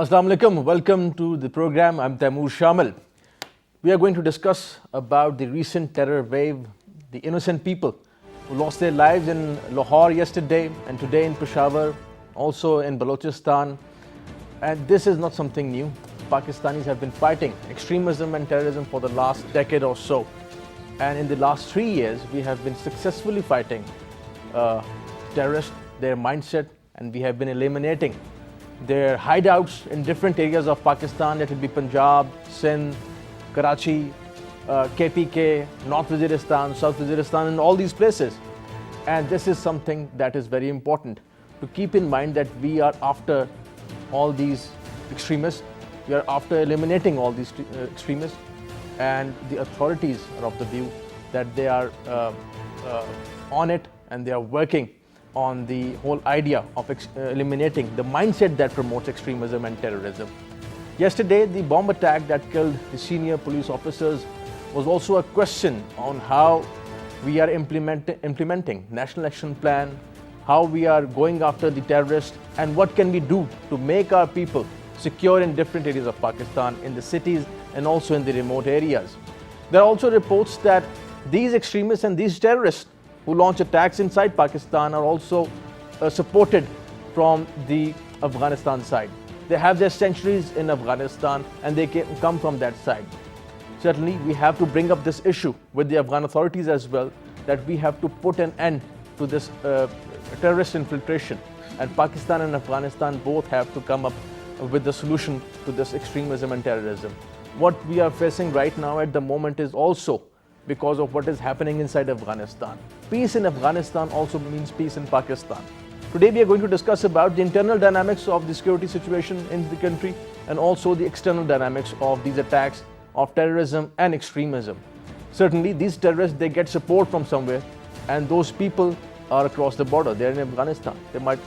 Assalamu alaikum. Welcome to the program. I'm Taimur Shamil. We are going to discuss about the recent terror wave, the innocent people who lost their lives in Lahore yesterday and today in Peshawar, also in Balochistan. And this is not something new. Pakistanis have been fighting extremism and terrorism for the last decade or so. And in the last 3 years, we have been successfully fighting terrorists, their mindset, and we have been eliminating their hideouts in different areas of Pakistan. It will be Punjab, Sindh, Karachi, KPK, North Waziristan, South Waziristan, and all these places. And this is something that is very important to keep in mind, that we are after all these extremists. We are after eliminating all these extremists, and the authorities are of the view that they are on it, and they are working on the whole idea of eliminating the mindset that promotes extremism and terrorism. Yesterday, the bomb attack that killed the senior police officers was also a question on how we are implementing National Action Plan, how we are going after the terrorists, and what can we do to make our people secure in different areas of Pakistan, in the cities and also in the remote areas. There are also reports that these extremists and these terrorists who launch attacks inside Pakistan are also supported from the Afghanistan side. They have their sanctuaries in Afghanistan and they come from that side. Certainly, we have to bring up this issue with the Afghan authorities as well, that we have to put an end to this terrorist infiltration, and Pakistan and Afghanistan both have to come up with the solution to this extremism and terrorism. What we are facing right now at the moment is also because of what is happening inside Afghanistan. Peace in Afghanistan also means peace in Pakistan. Today we are going to discuss about the internal dynamics of the security situation in the country, and also the external dynamics of these attacks of terrorism and extremism. Certainly these terrorists, they get support from somewhere, and those people are across the border. They are in Afghanistan. They might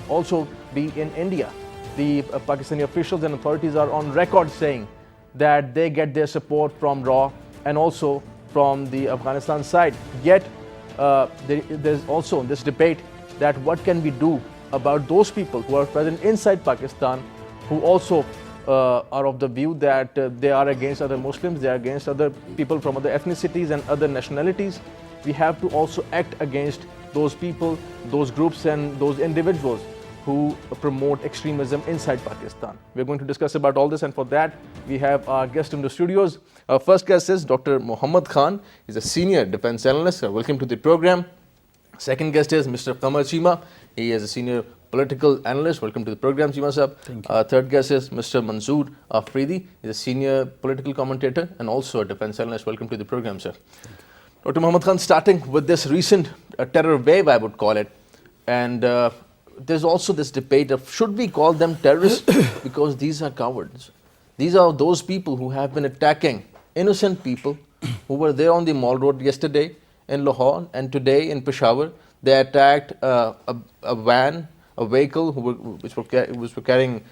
also be in India. The Pakistani officials and authorities are on record saying that they get their support from RAW and also from the Afghanistan side. Yet there's also this debate that what can we do about those people who are present inside Pakistan, who also are of the view that they are against other Muslims, they are against other people from other ethnicities and other nationalities. We have to also act against those people, those groups and those individuals who promote extremism inside Pakistan. We're going to discuss about all this, and for that we have our guest in the studios. Our first guest is Dr. Muhammad Khan. He's a senior defense analyst. Welcome to the program. Second guest is Mr. Qamar Cheema. He is a senior political analyst. Welcome to the program, Cheema sahab. Thank you. Third guest is Mr. Manzoor Afridi. He's a senior political commentator and also a defense analyst. Welcome to the program, sir. Dr. Muhammad Khan, starting with this recent terror wave, I would call it, and there's also this debate of should we call them terrorists because these are cowards. These are those people who have been attacking innocent people who were there on the Mall Road yesterday in Lahore and today in Peshawar. They attacked a van, a vehicle which was carrying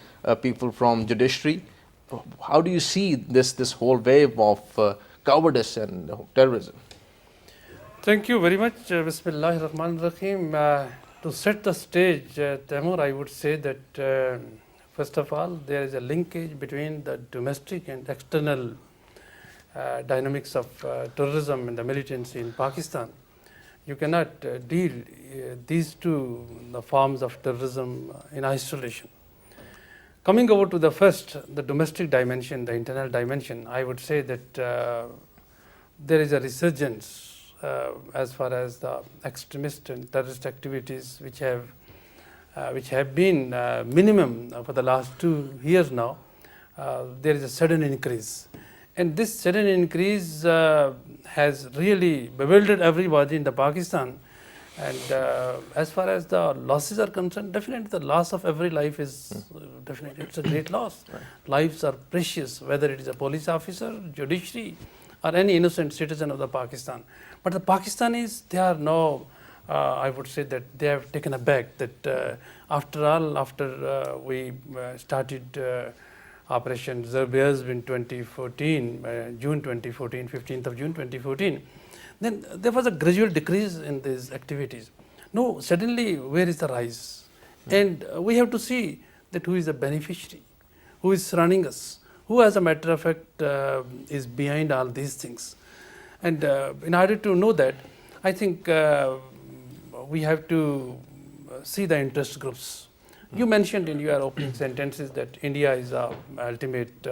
people from judiciary. How do you see this whole wave of cowardice and terrorism? Thank you very much. Bismillahir Rahmanir Rahim. To set the stage, Taimur, I would say that first of all, there is a linkage between the domestic and external dynamics of terrorism and the militancy in Pakistan. You cannot deal these two forms of terrorism in isolation. Coming over to the first, the domestic dimension, the internal dimension, I would say that there is a resurgence as far as the extremist and terrorist activities which have been minimum for the last 2 years now. There is a sudden increase, and this sudden increase has really bewildered everybody in the Pakistan. And as far as the losses are concerned, definitely the loss of every life is definitely, it's a great loss. Right. Lives are precious, whether it is a police officer, judiciary, or any innocent citizen of the Pakistan. But the Pakistanis, they are now, I would say that they have taken aback that after we started Operation Zerbez in 2014, June 2014, 15th of June 2014, then there was a gradual decrease in these activities. No, suddenly where is the rise? And we have to see that who is the beneficiary, who is surrounding us, who as a matter of fact is behind all these things. And in order to know that, I think we have to see the interest groups. You mentioned in your opening sentences that India is our ultimate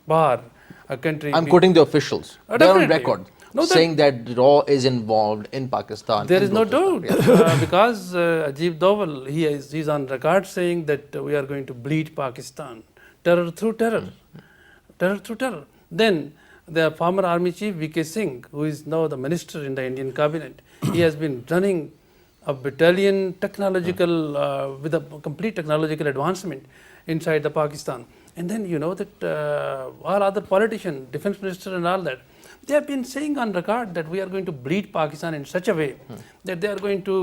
bar, a country. I'm quoting the officials. They're on Definitely. record No, saying that RAW is involved in Pakistan. There in is no those doubt efforts. because Ajib Doval, he's on record saying that we are going to bleed Pakistan, terror through terror, terror through terror. Then the former army chief VK Singh, who is now the minister in the Indian cabinet, he has been running a battalion technological with a complete technological advancement inside the Pakistan. And then you know that all other politicians, defense minister and all that, they have been saying on record that we are going to bleed Pakistan in such a way that they are going to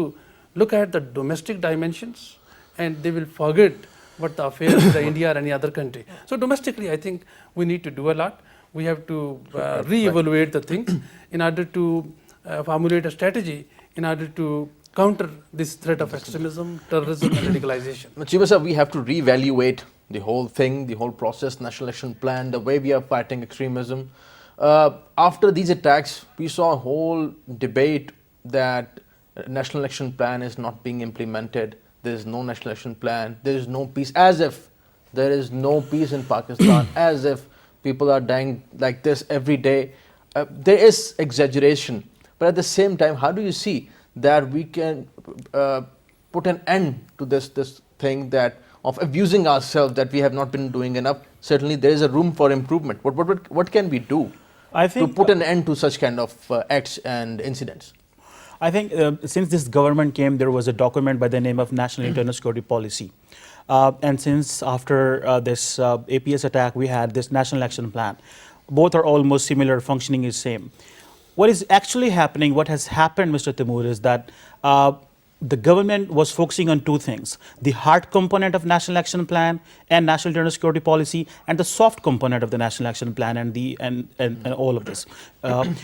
look at the domestic dimensions and they will forget what the affairs of India or any other country. So domestically, I think we need to do a lot. We have to re-evaluate the things in order to formulate a strategy in order to counter this threat of extremism, terrorism and radicalization. Cheema sir, we have to reevaluate the whole thing, the whole process, national action plan, the way we are fighting extremism. After these attacks, we saw a whole debate that national action plan is not being implemented. There is no national action plan. There is no peace. As if there is no peace in Pakistan. As if people are dying like this every day. There is exaggeration. But at the same time, how do you see that we can put an end to this thing that of abusing ourselves, that we have not been doing enough? Certainly, there is a room for improvement. What can we do to put an end to such kind of acts and incidents? I think since this government came, there was a document by the name of National Internal Security Policy. And since after this APS attack, we had this National Action Plan. Both are almost similar, functioning is same. What is actually happening, what has happened, Mr. Timur, is that the government was focusing on two things: the hard component of National Action Plan and National Internal Security Policy, and the soft component of the National Action Plan and all of this.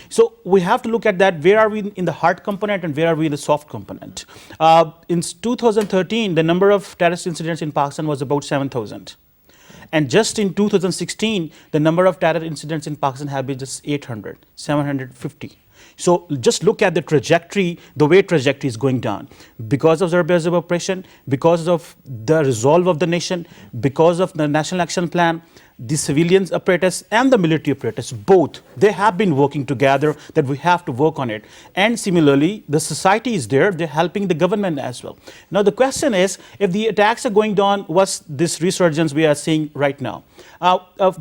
So we have to look at that. Where are we in the hard component and where are we in the soft component? In 2013, the number of terrorist incidents in Pakistan was about 7,000. And just in 2016, the number of terror incidents in Pakistan have been just 800, 750. So just look at the trajectory, the way trajectory is going down. Because of Zarb-e-Azab oppression, because of the resolve of the nation, because of the National Action Plan, the civilian apparatus and the military apparatus, both, they have been working together, that we have to work on it. And similarly, the society is there, they're helping the government as well. Now the question is, if the attacks are going down, what's this resurgence we are seeing right now?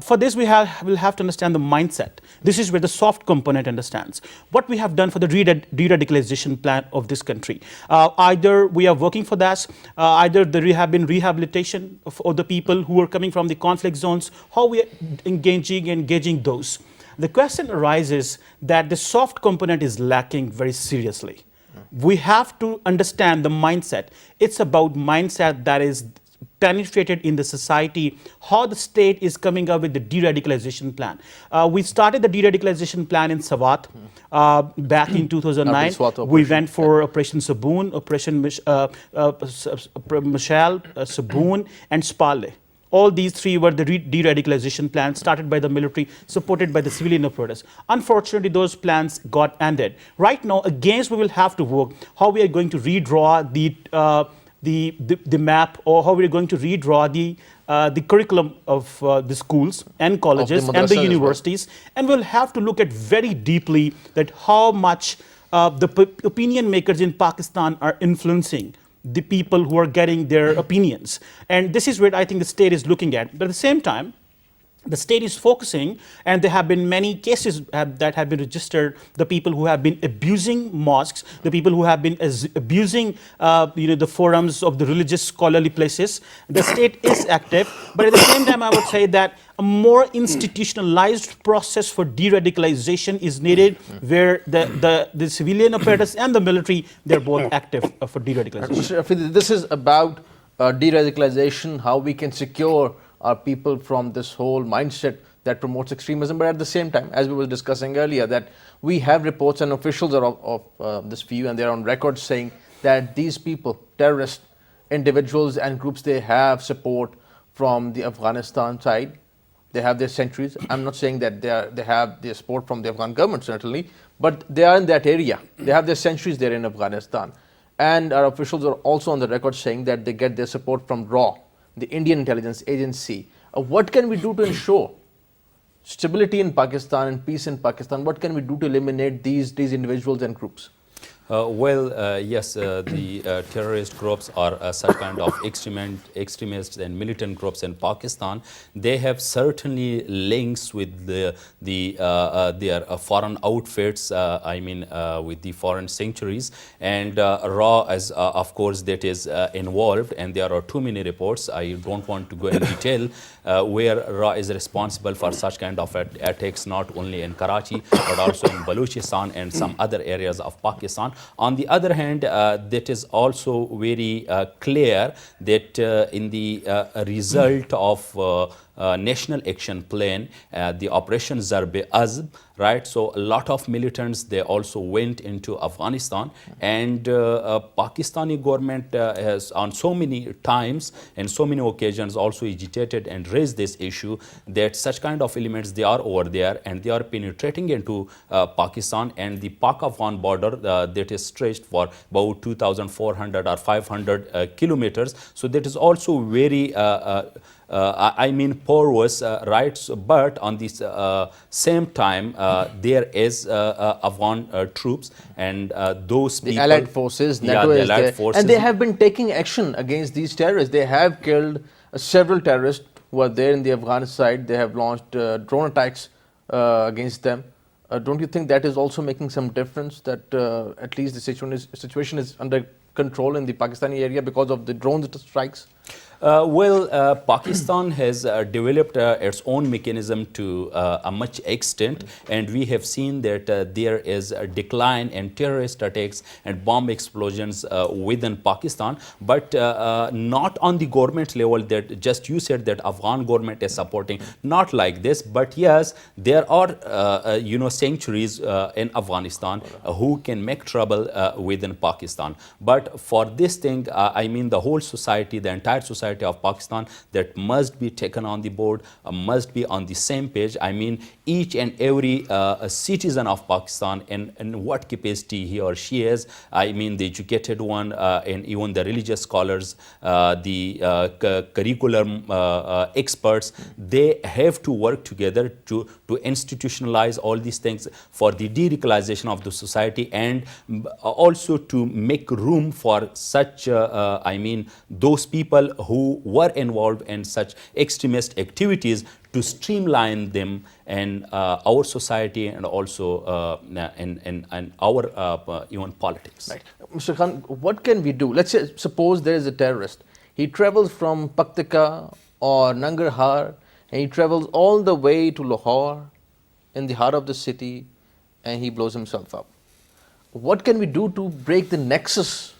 For this, we will have to understand the mindset. This is where the soft component understands. What we have done for the de-radicalization plan of this country. Either we are working for that, either there have been rehabilitation of the people who are coming from the conflict zones, how we are engaging those. The question arises that the soft component is lacking very seriously. We have to understand the mindset. It's about mindset that is penetrated in the society, how the state is coming up with the de-radicalization plan. We started the de-radicalization plan in Swat back in 2009. We went for Operation Saboon, Operation Mishal, Saboon, and Spale. All these three were the de-radicalization plans started by the military, supported by the civilian apparatus. Unfortunately, those plans got ended. Right now, against we will have to work how we are going to redraw the map, or how we are going to redraw the curriculum of the schools and colleges and the universities. And we'll have to look at very deeply that how much the opinion makers in Pakistan are influencing the people who are getting their opinions. And this is where I think the state is looking at. But at the same time, the state is focusing, and there have been many cases that have been registered, the people who have been abusing mosques, the people who have been abusing the forums of the religious scholarly places. The state is active, but at the same time I would say that a more institutionalized process for de-radicalization is needed, where the civilian apparatus and the military, they're both active for de-radicalization. Mr. Afridi, this is about de-radicalization, how we can secure our people from this whole mindset that promotes extremism. But at the same time, as we were discussing earlier, that we have reports and officials are of this view, and they're on record saying that these people, terrorist individuals and groups, they have support from the Afghanistan side. They have their sentries. I'm not saying that they have their support from the Afghan government, certainly, but they are in that area. They have their sentries there in Afghanistan. And our officials are also on the record saying that they get their support from RAW, the Indian Intelligence Agency. What can we do to ensure stability in Pakistan and peace in Pakistan? What can we do to eliminate these individuals and groups? Yes, the terrorist groups are such kind of extremists and militant groups in Pakistan. They have certainly links with their foreign outfits, with the foreign sanctuaries. And RAW, as of course, that is involved. And there are too many reports. I don't want to go in detail where RAW is responsible for such kind of attacks, not only in Karachi, but also in Balochistan and some other areas of Pakistan. On the other hand, that is also very clear that in the result of National Action Plan, the Operation Zarb-e-Azb, right? So a lot of militants, they also went into Afghanistan, and Pakistani government has on so many times and so many occasions also agitated and raised this issue that such kind of elements, they are over there and they are penetrating into Pakistan, and the Pak-Afghan border that is stretched for about 2,400 or 500 kilometers. So that is also very porous, right? So, but on this same time, there is Afghan troops and those the people, Allied forces, NATO the is Allied there, forces, and they have been taking action against these terrorists. They have killed several terrorists who are there in the Afghan side. They have launched drone attacks against them. Don't you think that is also making some difference, that at least the situation is under control in the Pakistani area because of the drone strikes? Pakistan has developed its own mechanism to a much extent, and we have seen that there is a decline in terrorist attacks and bomb explosions within Pakistan, but not on the government level. That just you said that Afghan government is supporting, not like this, but yes, there are sanctuaries in Afghanistan who can make trouble within Pakistan. But for this thing, the whole society, the entire society of Pakistan, that must be taken on the board, must be on the same page. Each and every citizen of Pakistan, in what capacity he or she is, the educated one, and even the religious scholars, the curriculum experts, they have to work together to institutionalize all these things for the de-radicalization of the society, and also to make room for such, those people who were involved in such extremist activities, to streamline them in our society and also in our even politics. Right. Mr. Khan, what can we do? Let's say, suppose there is a terrorist. He travels from Paktika or Nangarhar, and he travels all the way to Lahore in the heart of the city, and he blows himself up. What can we do to break the nexus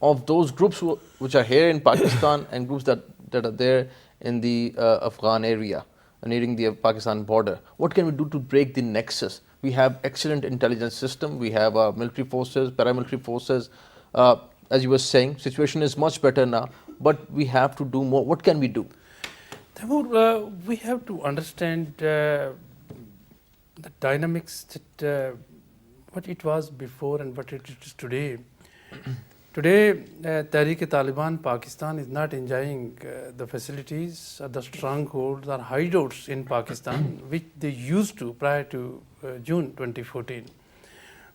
of those groups which are here in Pakistan and groups that are there in the Afghan area, nearing the Pakistan border? What can we do to break the nexus? We have excellent intelligence system. We have military forces, paramilitary forces. As you were saying, situation is much better now, but we have to do more. What can we do? Taimur, we have to understand the dynamics that what it was before and what it is today. Today, Tehreek-e-Taliban Pakistan is not enjoying the facilities, the strongholds or hideouts in Pakistan, which they used to prior to June 2014.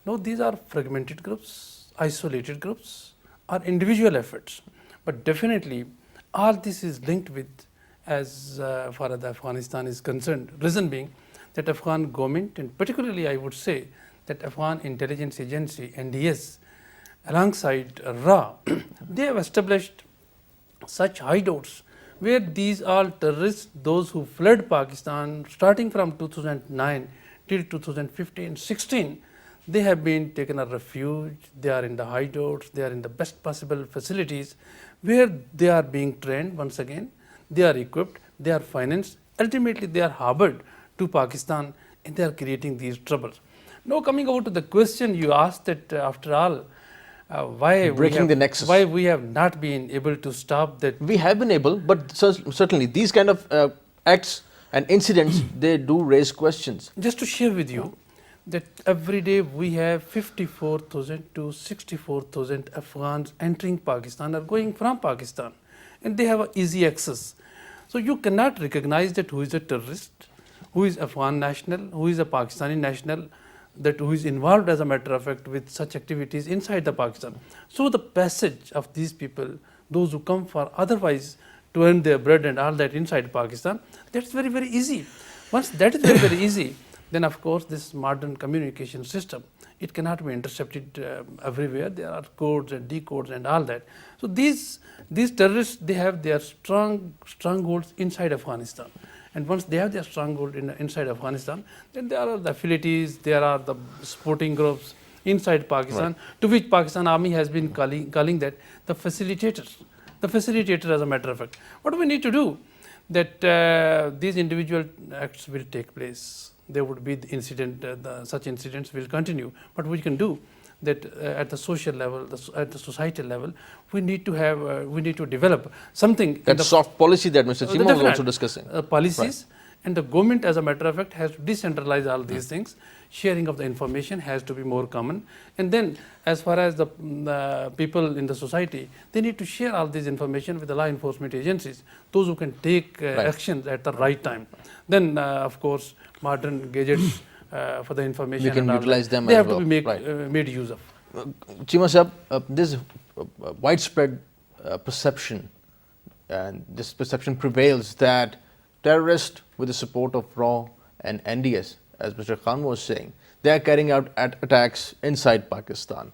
No, these are fragmented groups, isolated groups, or individual efforts. But definitely, all this is linked with, as far as Afghanistan is concerned, reason being that Afghan government, and particularly I would say that Afghan Intelligence Agency, NDS, alongside RA, they have established such hideouts where these all terrorists, those who fled Pakistan starting from 2009 till 2015-16, they have been taken a refuge. They are in the hideouts, they are in the best possible facilities where they are being trained once again, they are equipped, they are financed, ultimately they are harbored to Pakistan, and they are creating these troubles. Now coming over to the question you asked, that after all, why Breaking the nexus. why we have not been able to stop that. We have been able, but certainly these kind of acts and incidents, they do raise questions. Just to share with you that every day we have 54,000 to 64,000 Afghans entering Pakistan or going from Pakistan, and they have easy access. So you cannot recognize that who is a terrorist, who is Afghan national, who is a Pakistani national, that who is involved as a matter of fact with such activities inside the Pakistan. So the passage of these people, those who come for otherwise to earn their bread and all that inside Pakistan, that's very, very easy. Once that is very, very easy, then of course this modern communication system, it cannot be intercepted everywhere. There are codes and decodes and all that. So these terrorists, they have their strongholds inside Afghanistan. And once they have their stronghold inside Afghanistan, then there are the affiliates, there are the sporting groups inside Pakistan, to which Pakistan Army has been calling that the facilitators. The facilitator, as a matter of fact. What do we need to do? That these individual acts will take place. There would be the incident, such incidents will continue. But we can do that at the social level, at the societal level, we need to have, we need to develop something. That soft policy that Mr. Cheema was also discussing. Policies, and the government, as a matter of fact, has to decentralize all these things. Sharing of the information has to be more common. And then, as far as the people in the society, they need to share all this information with the law enforcement agencies, those who can take actions at the right time. Then, of course, modern gadgets for the information, we can utilize them. They have to be made use of. Cheema Sahab, this widespread perception, and this perception prevails that terrorists, with the support of RAW and NDS, as Mr. Khan was saying, they are carrying out attacks inside Pakistan.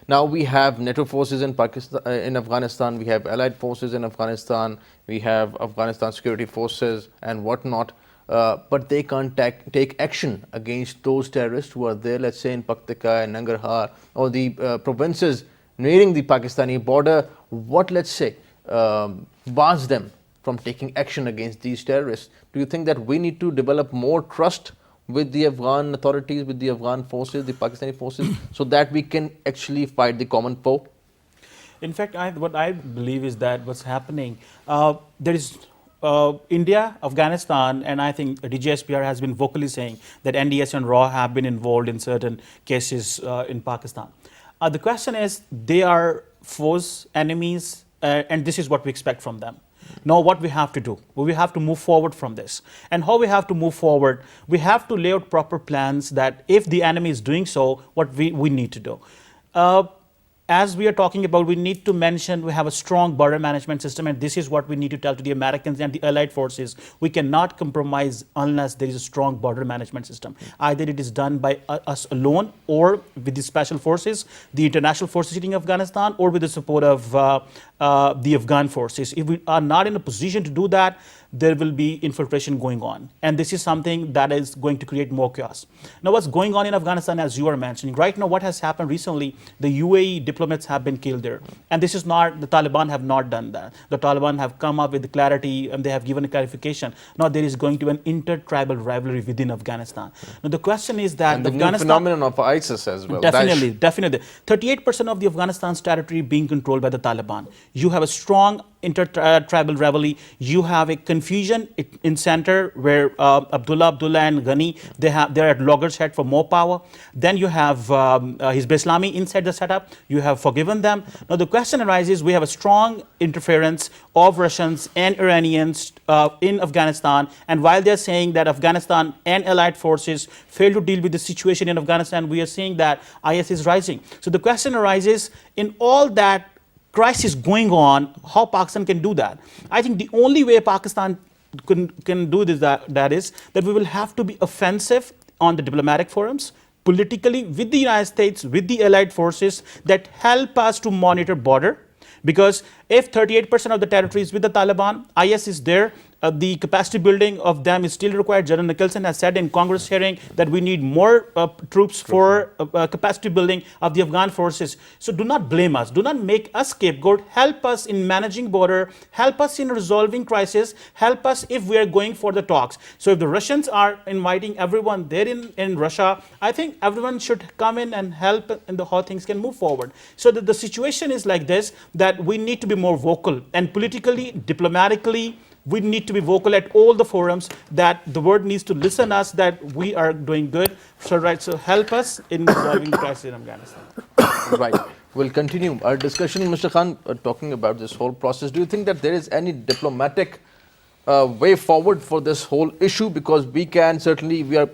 Now we have NATO forces in Afghanistan, we have allied forces in Afghanistan, we have Afghanistan security forces and whatnot, but they can't take action against those terrorists who are there, let's say in Paktika and Nangarhar, or the provinces nearing the Pakistani border. What, let's say, bars them from taking action against these terrorists? Do you think that we need to develop more trust with the Afghan authorities, with the Afghan forces, the Pakistani forces, so that we can actually fight the common foe? In fact, what I believe is that what's happening, there is India, Afghanistan, and I think DGSPR has been vocally saying that NDS and RAW have been involved in certain cases in Pakistan. The question is, they are foes, enemies, and this is what we expect from them. Now what we have to do, we have to move forward from this. And how we have to move forward, we have to lay out proper plans that if the enemy is doing so, what we need to do. As we are talking about, we need to mention we have a strong border management system, and this is what we need to tell to the Americans and the allied forces. We cannot compromise unless there is a strong border management system. Either it is done by us alone, or with the special forces, the international forces sitting in Afghanistan, or with the support of the Afghan forces. If we are not in a position to do that, there will be infiltration going on. And this is something that is going to create more chaos. Now, what's going on in Afghanistan, as you are mentioning, right now what has happened recently, the UAE diplomats have been killed there. And this is not, the Taliban have not done that. The Taliban have come up with clarity, and they have given a clarification. Now there is going to be an inter-tribal rivalry within Afghanistan. Now the question is that and the new phenomenon of ISIS as well. Definitely, definitely. 38% of the Afghanistan's territory being controlled by the Taliban. You have a strong inter-tribal rivalry. You have a confusion in center where Abdullah and Ghani, they're at loggerhead for more power. Then you have Hizb Islami inside the setup. You have forgiven them. Now the question arises, we have a strong interference of Russians and Iranians in Afghanistan. And while they're saying that Afghanistan and allied forces fail to deal with the situation in Afghanistan, we are seeing that IS is rising. So the question arises, in all that crisis going on, how Pakistan can do that? I think the only way Pakistan can do this, that is that we will have to be offensive on the diplomatic forums, politically, with the United States, with the allied forces that help us to monitor border. Because if 38% of the territory is with the Taliban, IS is there, the capacity building of them is still required. General Nicholson has said in Congress hearing that we need more troops for capacity building of the Afghan forces. So do not blame us. Do not make us scapegoat. Help us in managing border. Help us in resolving crisis. Help us if we are going for the talks. So if the Russians are inviting everyone there in Russia, I think everyone should come in and help and how things can move forward. So the situation is like this, that we need to be more vocal, and politically, diplomatically, we need to be vocal at all the forums, that the world needs to listen us, that we are doing good. So help us in resolving the crisis in Afghanistan. Right. We'll continue our discussion, Mr. Khan, talking about this whole process. Do you think that there is any diplomatic way forward for this whole issue? Because we are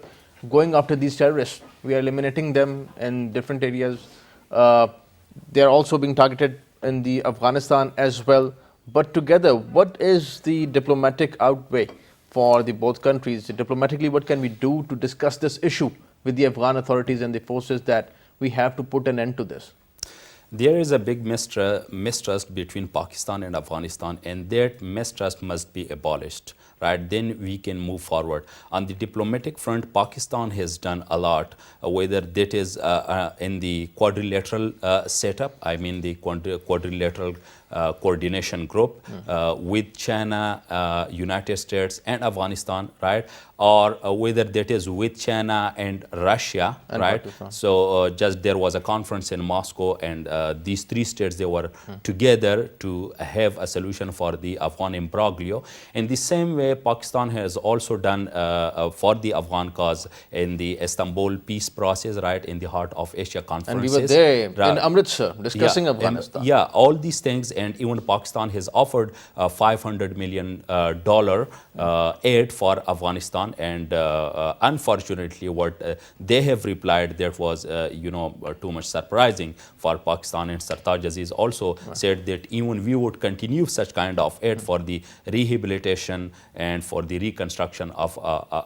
going after these terrorists. We are eliminating them in different areas. They are also being targeted in the Afghanistan as well. But together, what is the diplomatic outweigh for the both countries? Diplomatically, what can we do to discuss this issue with the Afghan authorities and the forces that we have to put an end to this? There is a big mistrust between Pakistan and Afghanistan, and that mistrust must be abolished, right? Then we can move forward. On the diplomatic front, Pakistan has done a lot, whether that is in the quadrilateral setup, I mean the quadrilateral coordination group with China, United States and Afghanistan, right? Or whether that is with China and Russia, and right? Pakistan. So just there was a conference in Moscow, and these three states, they were together to have a solution for the Afghan imbroglio. In the same way, Pakistan has also done for the Afghan cause in the Istanbul peace process, right, in the Heart of Asia conferences. And we were there in Amritsar discussing Afghanistan. And, all these things, and even Pakistan has offered $500 million aid for Afghanistan, and unfortunately what they have replied, that was too much surprising for Pakistan, and Sartaj Aziz also said that even we would continue such kind of aid for the rehabilitation and for the reconstruction of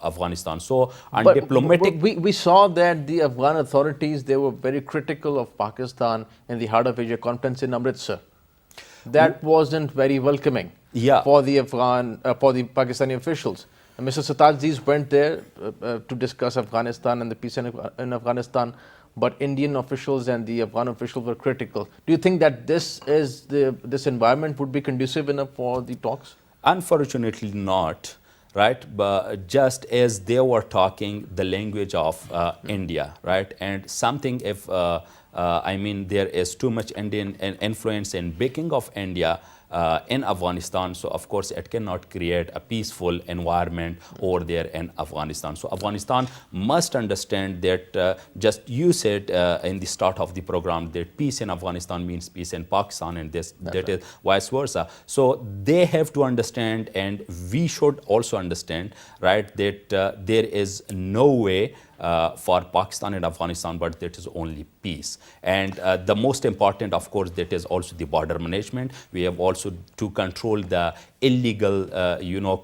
Afghanistan. So on diplomatic... We saw that the Afghan authorities, they were very critical of Pakistan in the Heart of Asia conference in Amritsar. That wasn't very welcoming for the Pakistani officials. And Mr. Sartaj Aziz went there to discuss Afghanistan and the peace in Afghanistan, but Indian officials and the Afghan officials were critical. Do you think that this environment would be conducive enough for the talks? Unfortunately not, right? But just as they were talking the language of India, right? And something if there is too much Indian influence and backing of India in Afghanistan, so of course it cannot create a peaceful environment over there in Afghanistan. So Afghanistan must understand that just you said in the start of the program that peace in Afghanistan means peace in Pakistan, and that is vice versa. So they have to understand, and we should also understand, right, that there is no way for Pakistan and Afghanistan, but that is only peace. And the most important, of course, that is also the border management. We have also to control the illegal,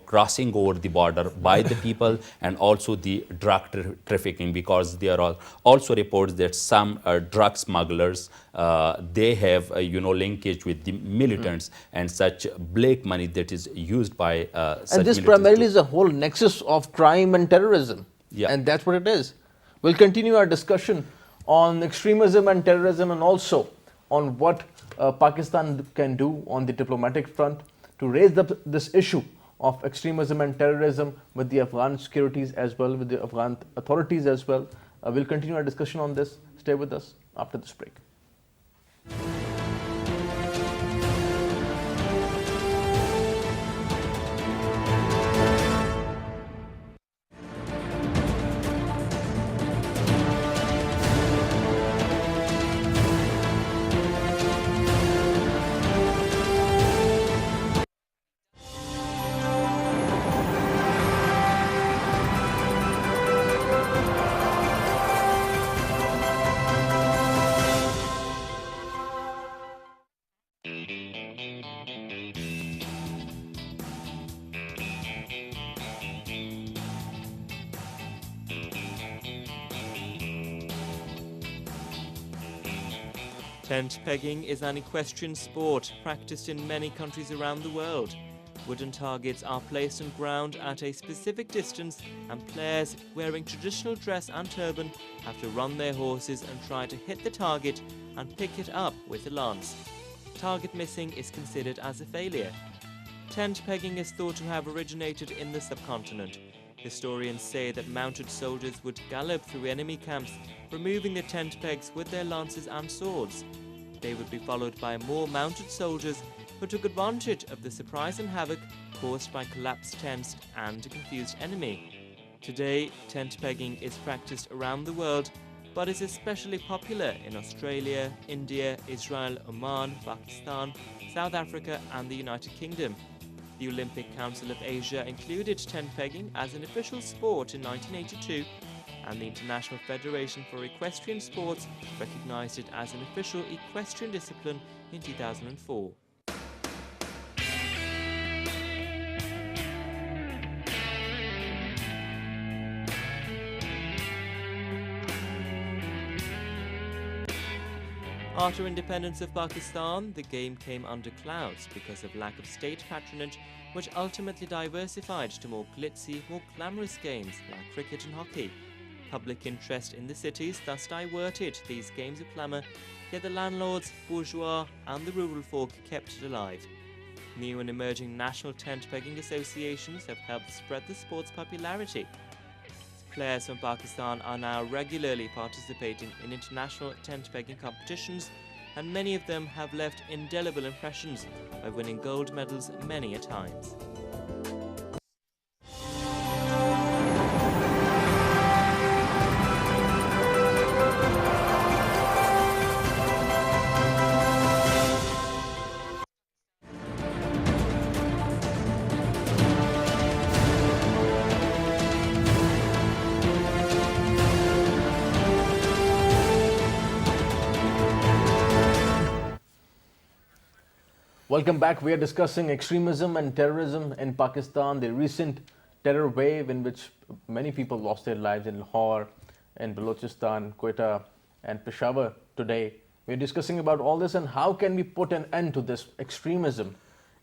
crossing over the border by the people, and also the drug trafficking, because there are also reports that some drug smugglers, they have, linkage with the militants and such black money that is used by such And this primarily is a whole nexus of crime and terrorism. And that's what it is. We'll continue our discussion on extremism and terrorism, and also on what Pakistan can do on the diplomatic front to raise this issue of extremism and terrorism with the Afghan securities as well, with the Afghan authorities as well. We'll continue our discussion on this. Stay with us after this break. Tent pegging is an equestrian sport practiced in many countries around the world. Wooden targets are placed on ground at a specific distance, and players wearing traditional dress and turban have to run their horses and try to hit the target and pick it up with a lance. Target missing is considered as a failure. Tent pegging is thought to have originated in the subcontinent. Historians say that mounted soldiers would gallop through enemy camps, removing the tent pegs with their lances and swords. They would be followed by more mounted soldiers who took advantage of the surprise and havoc caused by collapsed tents and a confused enemy. Today, tent pegging is practiced around the world, but is especially popular in Australia, India, Israel, Oman, Pakistan, South Africa and the United Kingdom. The Olympic Council of Asia included tent pegging as an official sport in 1982, and the International Federation for Equestrian Sports recognised it as an official equestrian discipline in 2004. After independence of Pakistan, the game came under clouds because of lack of state patronage, which ultimately diversified to more glitzy, more glamorous games like cricket and hockey. Public interest in the cities thus diverted these games of glamour, yet the landlords, bourgeois and the rural folk kept it alive. New and emerging national tent pegging associations have helped spread the sport's popularity. Players from Pakistan are now regularly participating in international tent pegging competitions, and many of them have left indelible impressions by winning gold medals many a times. Welcome back. We are discussing extremism and terrorism in Pakistan, the recent terror wave in which many people lost their lives in Lahore, in Balochistan, Quetta and Peshawar today. We are discussing about all this and how can we put an end to this extremism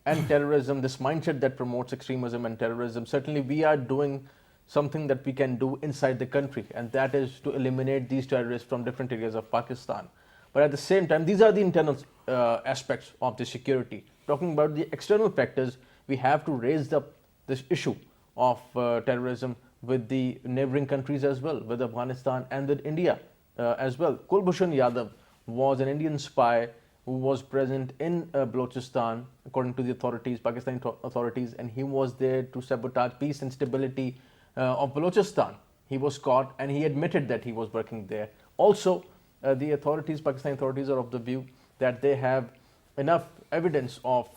and terrorism, this mindset that promotes extremism and terrorism. Certainly we are doing something that we can do inside the country, and that is to eliminate these terrorists from different areas of Pakistan. But at the same time, these are the internal aspects of the security. Talking about the external factors, we have to raise up this issue of terrorism with the neighboring countries as well, with Afghanistan and with India as well. Kulbhushan Yadav was an Indian spy who was present in Balochistan, according to the authorities, Pakistani authorities, and he was there to sabotage peace and stability of Balochistan. He was caught and he admitted that he was working there. Also, the authorities, Pakistani authorities, are of the view that they have enough evidence of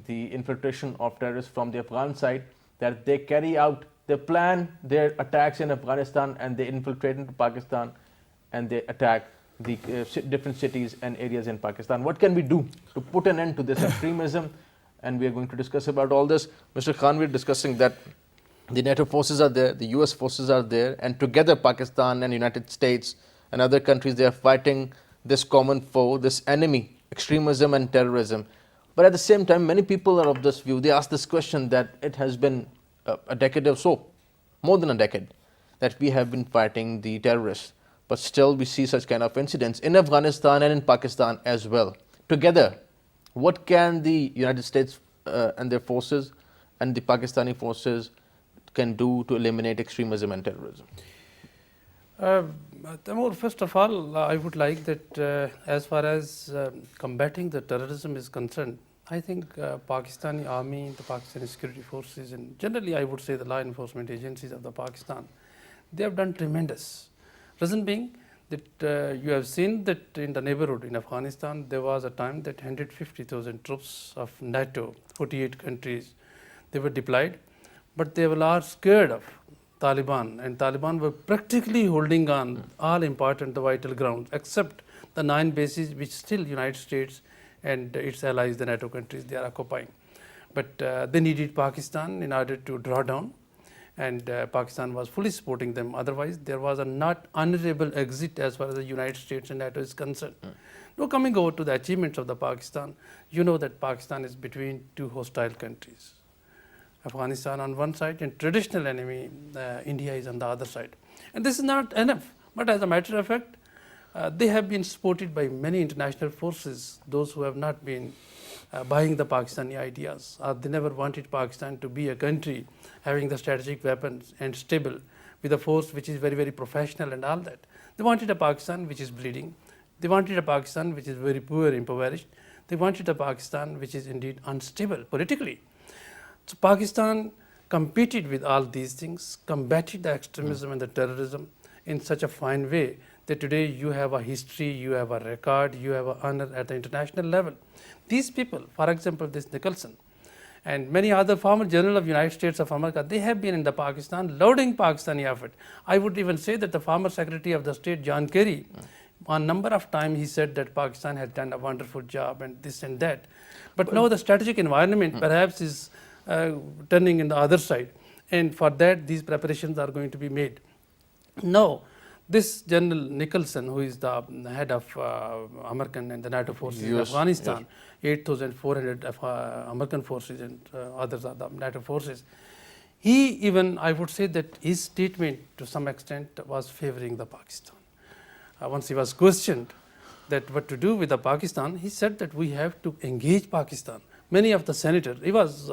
the infiltration of terrorists from the Afghan side, that they carry out, they plan their attacks in Afghanistan and they infiltrate into Pakistan and they attack the different cities and areas in Pakistan. What can we do to put an end to this extremism? And we are going to discuss about all this. Mr. Khan, we are discussing that the NATO forces are there, the US forces are there, and together Pakistan and United States and other countries, they are fighting this common foe, this enemy, extremism and terrorism. But at the same time, many people are of this view. They ask this question that it has been a decade or so, more than a decade, that we have been fighting the terrorists. But still we see such kind of incidents in Afghanistan and in Pakistan as well. Together, what can the United States and their forces and the Pakistani forces can do to eliminate extremism and terrorism? Taimur, first of all, I would like that as far as combating the terrorism is concerned, I think Pakistani army, the Pakistani security forces, and generally I would say the law enforcement agencies of the Pakistan, they have done tremendous. Reason being that you have seen that in the neighborhood in Afghanistan, there was a time that 150,000 troops of NATO, 48 countries, they were deployed, but they were all scared of Taliban, and Taliban were practically holding on all important, the vital grounds, except the 9 bases which still United States and its allies, the NATO countries, they are occupying. But they needed Pakistan in order to draw down, and Pakistan was fully supporting them. Otherwise, there was a not honorable exit as far as the United States and NATO is concerned. Now, coming over to the achievements of the Pakistan, you know that Pakistan is between 2 hostile countries. Afghanistan on one side, and traditional enemy, India, is on the other side. And this is not enough. But as a matter of fact, they have been supported by many international forces, those who have not been buying the Pakistani ideas. They never wanted Pakistan to be a country having the strategic weapons and stable with a force which is very, very professional and all that. They wanted a Pakistan which is bleeding. They wanted a Pakistan which is very poor, impoverished. They wanted a Pakistan which is indeed unstable politically. So Pakistan competed with all these things, combated the extremism and the terrorism in such a fine way that today you have a history, you have a record, you have an honor at the international level. These people, for example, this Nicholson and many other former generals of United States of America, they have been in the Pakistan, lauding Pakistani effort. I would even say that the former Secretary of the State, John Kerry, on number of times he said that Pakistan has done a wonderful job and this and that. But now the strategic environment perhaps is turning in the other side. And for that, these preparations are going to be made. Now, this General Nicholson, who is the head of American and the NATO forces in Afghanistan, 8,400 American forces and others are the NATO forces, he even, I would say that his statement to some extent was favoring the Pakistan. Once he was questioned that what to do with the Pakistan, he said that we have to engage Pakistan. Many of the senators, he was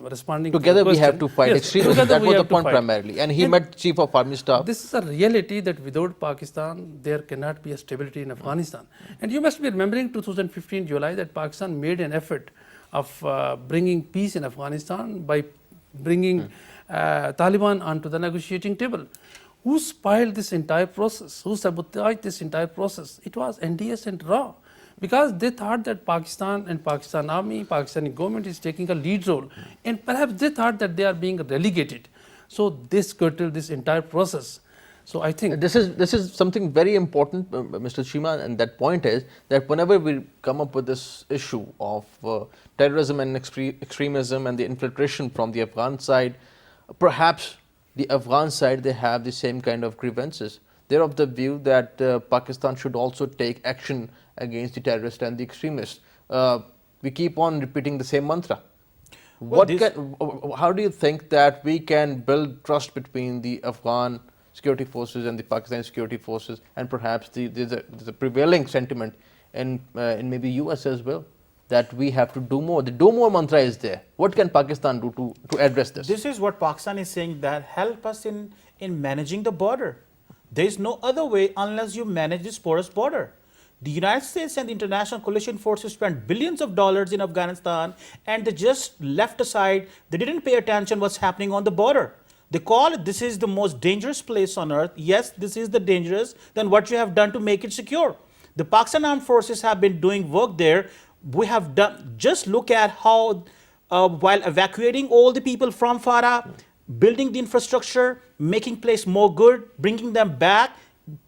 responding together to the we have question. to fight Yes, extremism. together That we was the have to point fight. primarily. And he met Chief of Army Staff. This is a reality that without Pakistan, there cannot be a stability in Afghanistan. And you must be remembering 2015 July that Pakistan made an effort of bringing peace in Afghanistan by bringing Taliban onto the negotiating table. Who spoiled this entire process? Who sabotaged this entire process? It was NDS and RAW. Because they thought that Pakistan and Pakistan Army, Pakistani government is taking a lead role. And perhaps they thought that they are being relegated. So this curtailed this entire process. So I think this is something very important, Mr. Cheema, and that point is that whenever we come up with this issue of terrorism and extremism and the infiltration from the Afghan side, perhaps the Afghan side, they have the same kind of grievances. They're of the view that Pakistan should also take action against the terrorists and the extremists. We keep on repeating the same mantra. How do you think that we can build trust between the Afghan security forces and the Pakistani security forces, and perhaps the prevailing sentiment in maybe US as well, that we have to do more? The do more mantra is there. What can Pakistan do to address this? This is what Pakistan is saying, that help us in managing the border. There is no other way unless you manage this porous border. The United States and the international coalition forces spent billions of dollars in Afghanistan, and they just left aside. They didn't pay attention what's happening on the border. They call it, this is the most dangerous place on earth. Yes, this is the dangerous. Then what you have done to make it secure? The Pakistan Armed Forces have been doing work there. We have done, just look at how while evacuating all the people from Farah, building the infrastructure, making place more good, bringing them back,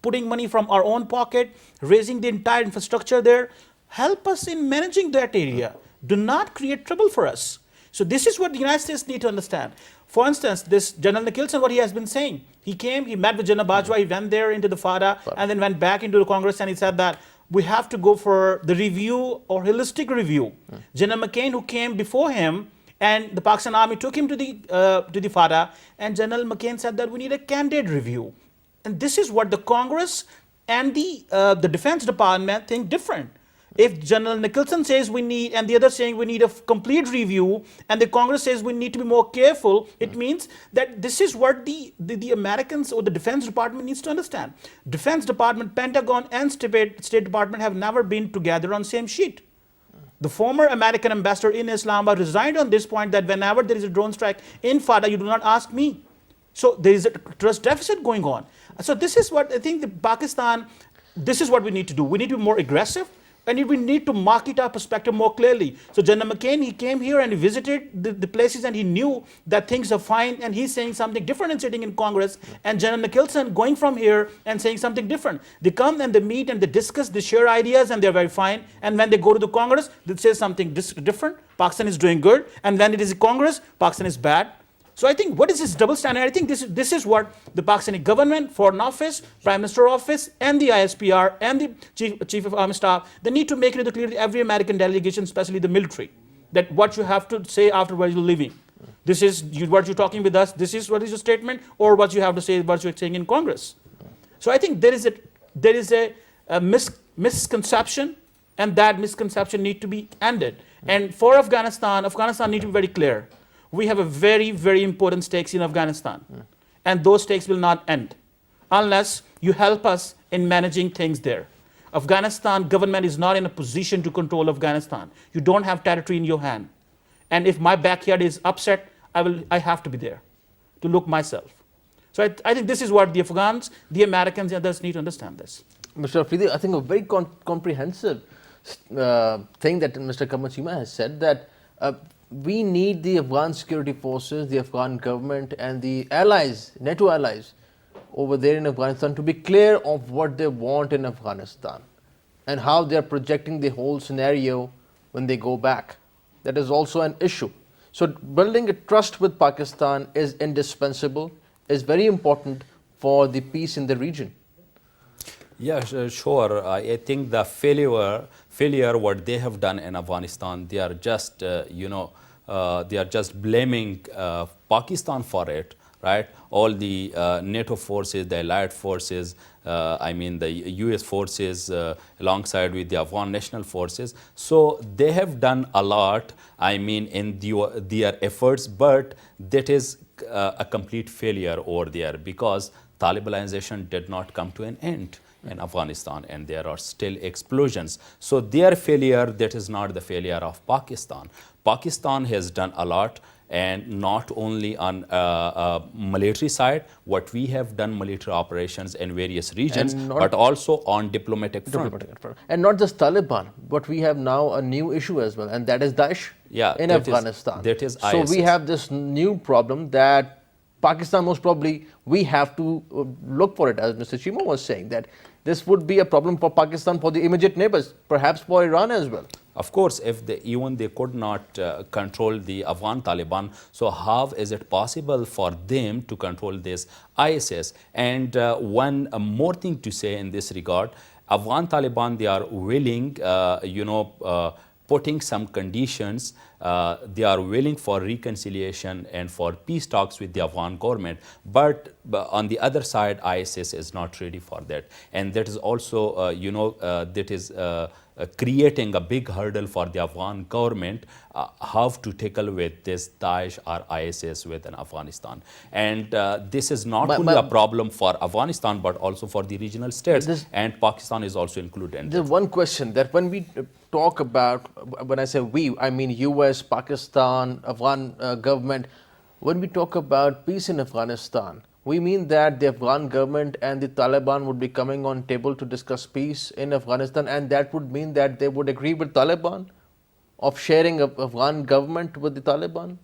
putting money from our own pocket, raising the entire infrastructure there. Help us in managing that area. Do not create trouble for us. So this is what the United States need to understand. For instance, this General Nicholson, what he has been saying, he came, he met with General Bajwa, he went there into the Farah, and then went back into the Congress, and he said that we have to go for the review or holistic review. General McCain, who came before him, and the Pakistan Army took him to the Farah, and General McCain said that we need a candid review. And this is what the Congress and the Defense Department think different. If General Nicholson says we need, and the other saying we need a complete review, and the Congress says we need to be more careful, it means that this is what the Americans or the Defense Department needs to understand. Defense Department, Pentagon, and State Department have never been together on the same sheet. The former American ambassador in Islamabad resigned on this point, that whenever there is a drone strike in Farah, you do not ask me. So there is a trust deficit going on. So this is what I think Pakistan, this is what we need to do. We need to be more aggressive, and we need to market our perspective more clearly. So General McCain, he came here and he visited the places, and he knew that things are fine, and he's saying something different and sitting in Congress. And General Nicholson going from here and saying something different. They come and they meet and they discuss, they share ideas, and they're very fine. And when they go to the Congress, they say something different. Pakistan is doing good. And when it is Congress, Pakistan is bad. So I think, what is this double standard? I think this is what the Pakistani government, Foreign Office, Prime Minister Office, and the ISPR, and the Chief of Army Staff, they need to make it clear to every American delegation, especially the military, that what you have to say after where you're leaving. This is what you're talking with us. This is what is your statement, or what you have to say, what you're saying in Congress. So I think there is a misconception, and that misconception need to be ended. And for Afghanistan need to be very clear. We have a very, very important stakes in Afghanistan, and those stakes will not end unless you help us in managing things there. Afghanistan government is not in a position to control Afghanistan. You don't have territory in your hand. And if my backyard is upset, I have to be there to look myself. So I think this is what the Afghans, the Americans, and others need to understand this. Mr. Afridi, I think a very comprehensive thing that Mr. Qamar Cheema has said, that we need the Afghan security forces, the Afghan government and the allies, NATO allies over there in Afghanistan to be clear of what they want in Afghanistan and how they are projecting the whole scenario when they go back. That is also an issue. So building a trust with Pakistan is indispensable, is very important for the peace in the region. Yeah, sure. I think the failure what they have done in Afghanistan, they are just, they are just blaming Pakistan for it, right? All the NATO forces, the allied forces, the US forces alongside with the Afghan national forces. So they have done a lot, in their efforts, but that is a complete failure over there because Talibanization did not come to an end in Afghanistan, and there are still explosions. So their failure, that is not the failure of Pakistan. Pakistan has done a lot, and not only on military side, what we have done military operations in various regions, but also on diplomatic front. And not just Taliban, but we have now a new issue as well, and that is Daesh in Afghanistan. That is so ISIS. we have this new problem that Pakistan, most probably, we have to look for it, as Mr. Cheema was saying, that this would be a problem for Pakistan, for the immediate neighbors, perhaps for Iran as well. Of course, if even they could not control the Afghan Taliban, so how is it possible for them to control this ISIS? And one more thing to say in this regard, Afghan Taliban, they are willing, putting some conditions, they are willing for reconciliation and for peace talks with the Afghan government. But on the other side, ISIS is not ready for that. And that is also, that is creating a big hurdle for the Afghan government how to tackle with this Daesh or ISIS within Afghanistan. And this is not only a problem for Afghanistan, but also for the regional states. And Pakistan is also included in There's one question that when we talk about, when I say we, I mean US, Pakistan, Afghan government, when we talk about peace in Afghanistan, we mean that the Afghan government and the Taliban would be coming on table to discuss peace in Afghanistan, and that would mean that they would agree with Taliban of sharing Afghan government with the Taliban?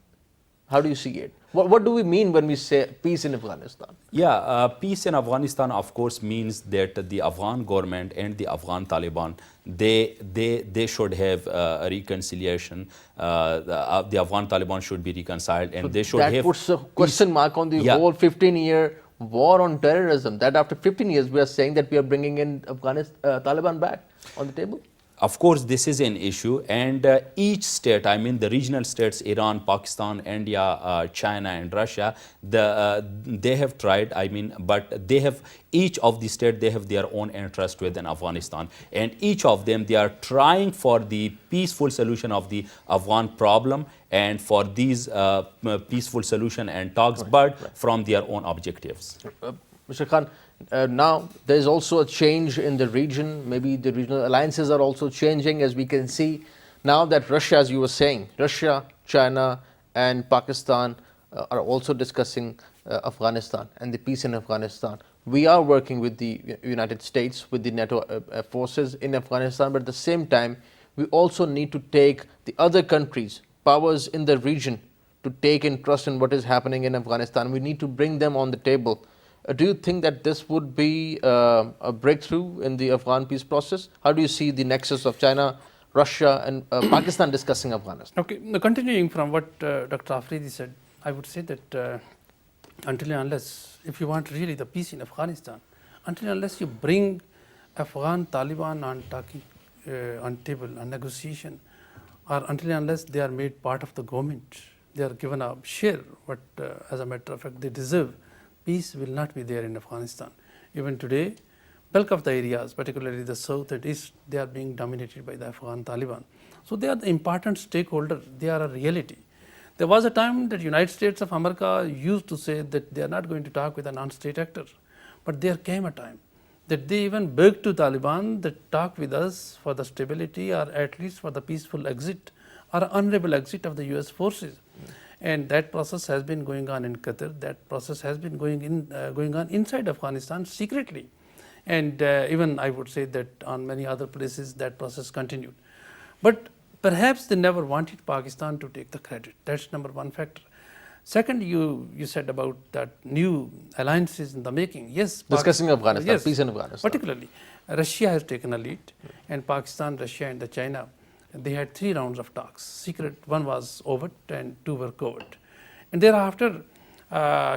How do you see it? What do we mean when we say peace in Afghanistan? Yeah, peace in Afghanistan, of course, means that the Afghan government and the Afghan Taliban, they should have a reconciliation. The Afghan Taliban should be reconciled, and they should have. That puts a question mark on the whole 15-year war on terrorism. That after 15 years, we are saying that we are bringing in Taliban back on the table. Of course, this is an issue, and each state, the regional states, Iran, Pakistan, India, China, and Russia, they have tried, but they have, each of the states, they have their own interest within Afghanistan. And each of them, they are trying for the peaceful solution of the Afghan problem and for these peaceful solution and talks, but from their own objectives. Mr. Khan, now there is also a change in the region. Maybe the regional alliances are also changing, as we can see now that Russia, as you were saying, Russia, China and Pakistan are also discussing Afghanistan and the peace in Afghanistan. We are working with the United States, with the NATO forces in Afghanistan, but at the same time, we also need to take the other countries, powers in the region, to take interest in what is happening in Afghanistan. We need to bring them on the table. Do you think that this would be a breakthrough in the Afghan peace process? How do you see the nexus of China, Russia and Pakistan discussing Afghanistan? Okay, continuing from what Dr. Afridi said, I would say that until and unless, if you want really the peace in Afghanistan, until and unless you bring Afghan Taliban on talking on table, on negotiation, or until and unless they are made part of the government, they are given a share, but as a matter of fact they deserve, peace will not be there in Afghanistan. Even today, bulk of the areas, particularly the south and east, they are being dominated by the Afghan Taliban. So they are the important stakeholder, they are a reality. There was a time that United States of America used to say that they are not going to talk with a non-state actor, but there came a time that they even begged to Taliban that talk with us for the stability or at least for the peaceful exit or honorable exit of the US forces. And that process has been going on in Qatar, that process has been going on inside Afghanistan secretly. And even I would say that on many other places that process continued. But perhaps they never wanted Pakistan to take the credit. That's number one factor. Second, you said about that new alliances in the making. Yes. Discussing Afghanistan, yes, peace in Afghanistan. Particularly, Russia has taken a lead, and Pakistan, Russia, and the China, they had 3 rounds of talks. Secret, one was overt, and 2 were covert. And thereafter,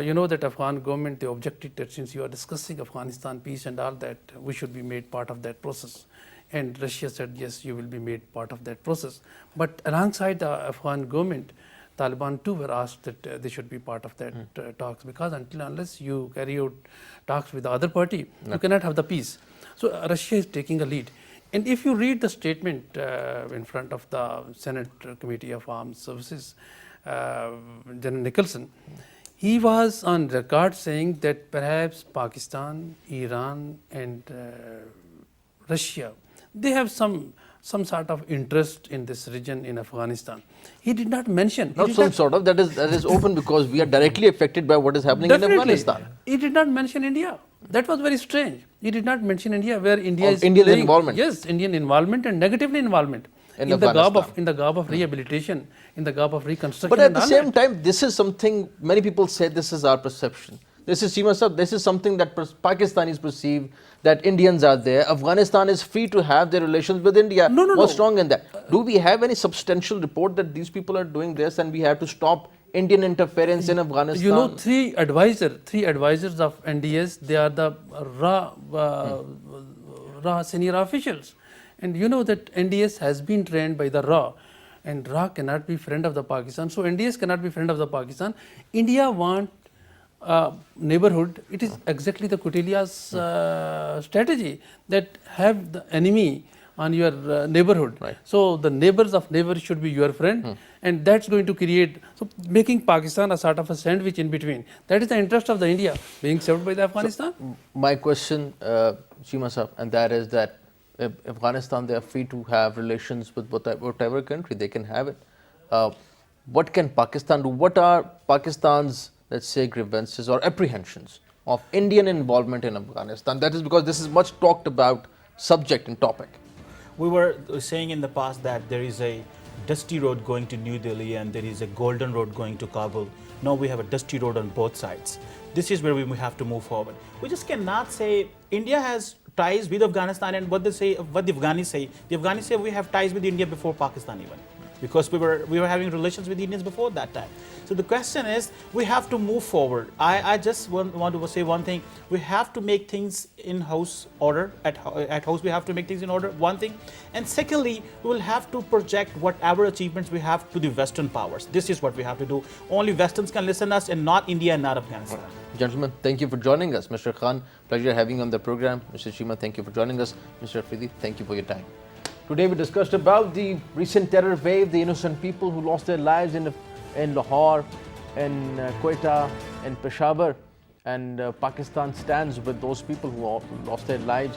you know that Afghan government, they objected that since you are discussing Afghanistan peace and all that, we should be made part of that process. And Russia said, yes, you will be made part of that process. But alongside the Afghan government, Taliban too were asked that they should be part of that talks, because unless you carry out talks with the other party, you cannot have the peace. So Russia is taking a lead. And if you read the statement in front of the Senate Committee of Armed Services, General Nicholson, he was on record saying that perhaps Pakistan, Iran, and Russia, they have some sort of interest in this region in Afghanistan. He did not mention. Not some sort of, that is open because we are directly affected by what is happening in Afghanistan. He did not mention India. That was very strange. He did not mention India, where India is Indian playing, involvement. Yes, Indian involvement and negatively involvement in the garb of rehabilitation, in the garb of reconstruction. But at the same time, this is something many people say this is our perception. This is Cheema sir, this is something that Pakistanis perceive, that Indians are there. Afghanistan is free to have their relations with India. What's wrong in that? Do we have any substantial report that these people are doing this and we have to stop Indian interference in Afghanistan? You know, three advisors of NDS, they are the RA senior officials. And you know that NDS has been trained by the RA, and RA cannot be friend of the Pakistan. So NDS cannot be friend of the Pakistan. India want neighborhood. It is exactly the Kautilia's strategy, that have the enemy on your neighborhood. Right. So the neighbors of neighbors should be your friend, and that's going to create, so making Pakistan a sort of a sandwich in between. That is the interest of the India being served by the Afghanistan. So, my question, Cheema sir, and that is that Afghanistan, they are free to have relations with whatever country, they can have it. What can Pakistan do? What are Pakistan's, let's say, grievances or apprehensions of Indian involvement in Afghanistan? That is because this is much talked about subject and topic. We were saying in the past that there is a dusty road going to New Delhi and there is a golden road going to Kabul. Now we have a dusty road on both sides. This is where we have to move forward. We just cannot say India has ties with Afghanistan, and what the Afghanis say. The Afghanis say we have ties with India before Pakistan even, because we were having relations with Indians before that time. So the question is, we have to move forward. I just want to say one thing. We have to make things in house order. At house we have to make things in order, one thing. And secondly, we will have to project whatever achievements we have to the Western powers. This is what we have to do. Only Westerns can listen to us, and not India and not Afghanistan. Gentlemen, thank you for joining us. Mr. Khan, pleasure having you on the program. Mr. Cheema, thank you for joining us. Mr. Afridi, thank you for your time. Today we discussed about the recent terror wave, the innocent people who lost their lives in Lahore, in Quetta, in Peshawar, and Pakistan stands with those people who lost their lives.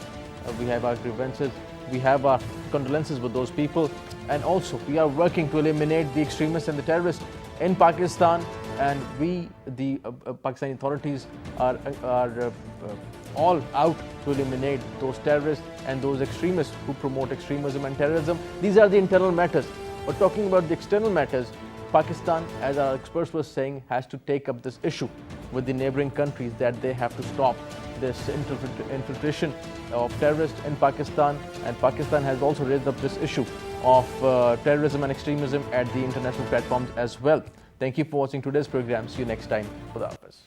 We have our grievances, we have our condolences with those people, and also we are working to eliminate the extremists and the terrorists in Pakistan, and we, the Pakistani authorities, are all out to eliminate those terrorists and those extremists who promote extremism and terrorism. These are the internal matters. But talking about the external matters, Pakistan, as our experts were saying, has to take up this issue with the neighboring countries, that they have to stop this infiltration of terrorists in Pakistan, and Pakistan has also raised up this issue of terrorism and extremism at the international platforms as well. Thank you for watching today's program. See you next time. Khuda Hafiz.